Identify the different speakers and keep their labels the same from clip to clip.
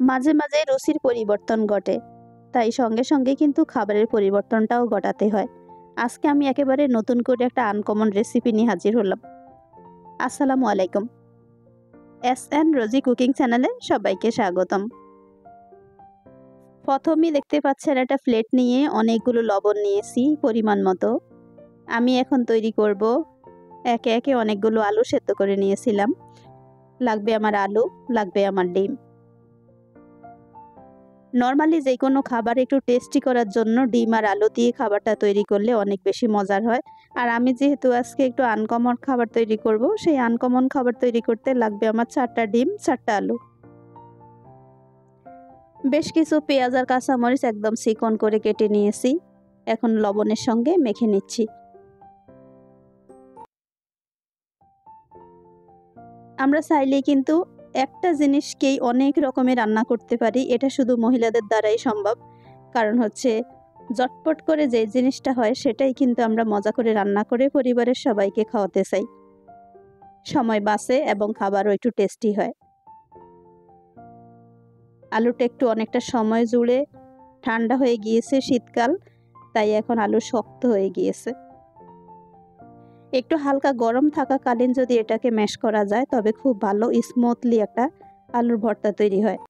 Speaker 1: মাঝে মাঝে রুচির পরিবর্তন ঘটে, তাই সঙ্গে সঙ্গে কিন্তু খাবারের পরিবর্তনটাও ঘটাতে হয়। আজকে আমি একেবারে নতুন করে একটা আনকমন রেসিপি নিয়ে হাজির হলাম। আসসালামু আলাইকুম। এস রোজি কুকিং চ্যানেলে সবাইকে স্বাগতম। প্রথমেই দেখতে পাচ্ছেন একটা প্লেট নিয়ে অনেকগুলো লবণ নিয়েছি পরিমাণ মতো। আমি এখন তৈরি করব। একে একে অনেকগুলো আলু সেদ্ধ করে নিয়েছিলাম। লাগবে আমার আলু, লাগবে আমার ডিম। নর্মালি যে কোনো খাবার একটু টেস্টি করার জন্য ডিম আর আলু দিয়ে খাবারটা তৈরি করলে অনেক বেশি মজার হয়। আর আমি যেহেতু আজকে একটু আনকমন খাবার তৈরি করব, সেই আনকমন খাবার তৈরি করতে লাগবে আমার 4টা ডিম, 4টা আলু। বেশ কিছু পেঁয়াজ আর কাঁচামরিচ একদম চিকন করে কেটে নিয়েছি। এখন লবণের সঙ্গে মেখে নিচ্ছি। আমরা চাইলেই কিন্তু একটা জিনিসকেই অনেক রকমের রান্না করতে পারি। এটা শুধু মহিলাদের দ্বারাই সম্ভব। কারণ হচ্ছে ঝটপট করে যে জিনিসটা হয় সেটাই কিন্তু আমরা মজা করে রান্না করে পরিবারের সবাইকে খাওয়াতে চাই। সময় বাঁচে এবং খাবারও একটু টেস্টি হয়। আলুটা একটু অনেকটা সময় জুড়ে ঠান্ডা হয়ে গিয়েছে, শীতকাল, তাই এখন আলু শক্ত হয়ে গিয়েছে। একটু হালকা গরম থাকাকালীন যদি এটাকে ম্যাশ করা যায় তবে খুব ভালো স্মুথলি একটা আলুর ভর্তা তৈরি হয়।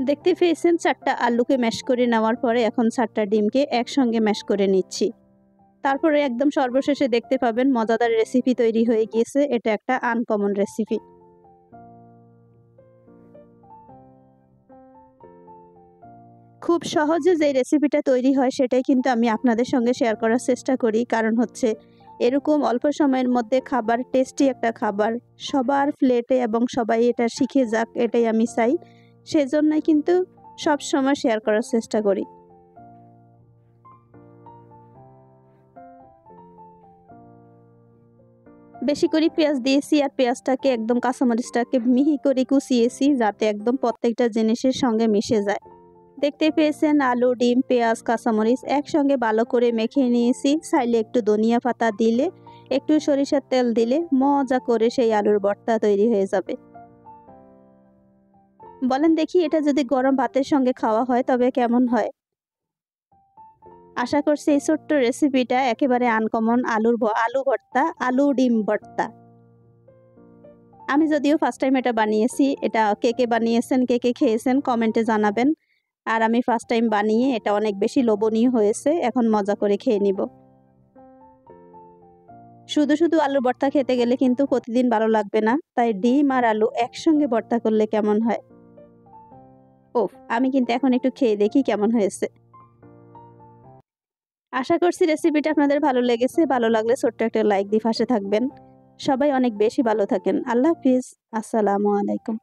Speaker 1: দেখতে পেয়েছেন 4টা আলুকে ম্যাশ করে নেওয়ার পরে এখন 4টা ডিমকে একসঙ্গে ম্যাশ করে নিচ্ছি। তারপরে একদম সর্বশেষে দেখতে পাবেন মজাদার রেসিপি তৈরি হয়ে গিয়েছে। এটা একটা আনকমন রেসিপি। খুব সহজে যে রেসিপিটা তৈরি হয় সেটাই কিন্তু আমি আপনাদের সঙ্গে শেয়ার করার চেষ্টা করি। কারণ হচ্ছে এরকম অল্প সময়ের মধ্যে খাবার, টেস্টি একটা খাবার সবার প্লেটে এবং সবাই এটা শিখে যাক, এটাই আমি চাই। সেজন্যই কিন্তু সবসময় শেয়ার করার চেষ্টা করি। বেশি করে পেঁয়াজ দিয়েছি আর পেঁয়াজটাকে একদম কাঁচামরিচটাকে মিহি করে কুচিয়েছি যাতে একদম প্রত্যেকটা জিনিসের সঙ্গে মিশে যায়। দেখতে পেয়েছেন আলু, ডিম, পেঁয়াজ, কাঁচামরিচ একসঙ্গে ভালো করে মেখে নিয়েছি। চাইলে একটু ধনিয়া পাতা দিলে, একটু সরিষার তেল দিলে মজা করে সেই আলুর ভর্তা তৈরি হয়ে যাবে। বলেন দেখি এটা যদি গরম ভাতের সঙ্গে খাওয়া হয় তবে কেমন হয়? আশা করছি এই ছোট্ট রেসিপিটা একেবারে আনকমন আলু ভর্তা, আলু ডিম ভর্তা। আমি যদিও ফার্স্ট টাইম এটা বানিয়েছি। এটা কে কে বানিয়েছেন, কে কে খেয়েছেন কমেন্টে জানাবেন। আর আমি ফার্স্ট টাইম বানিয়ে এটা অনেক বেশি লোভনীয় হয়েছে। এখন মজা করে খেয়ে নিব। শুধু শুধু আলুর ভর্তা খেতে গেলে কিন্তু প্রতিদিন ভালো লাগবে না। তাই ডিম আর আলু একসঙ্গে ভর্তা করলে কেমন হয়? ওফ! আমি কিন্তু এখন একটু খেয়ে দেখি কেমন হয়েছে। আশা করছি রেসিপিটা আপনাদের ভালো লেগেছে। ভালো লাগলে ছোট্ট একটা লাইক দিয়ে পাশে থাকবেন। সবাই অনেক বেশি ভালো থাকেন। আল্লাহ হাফিজ। আসসালামু আলাইকুম।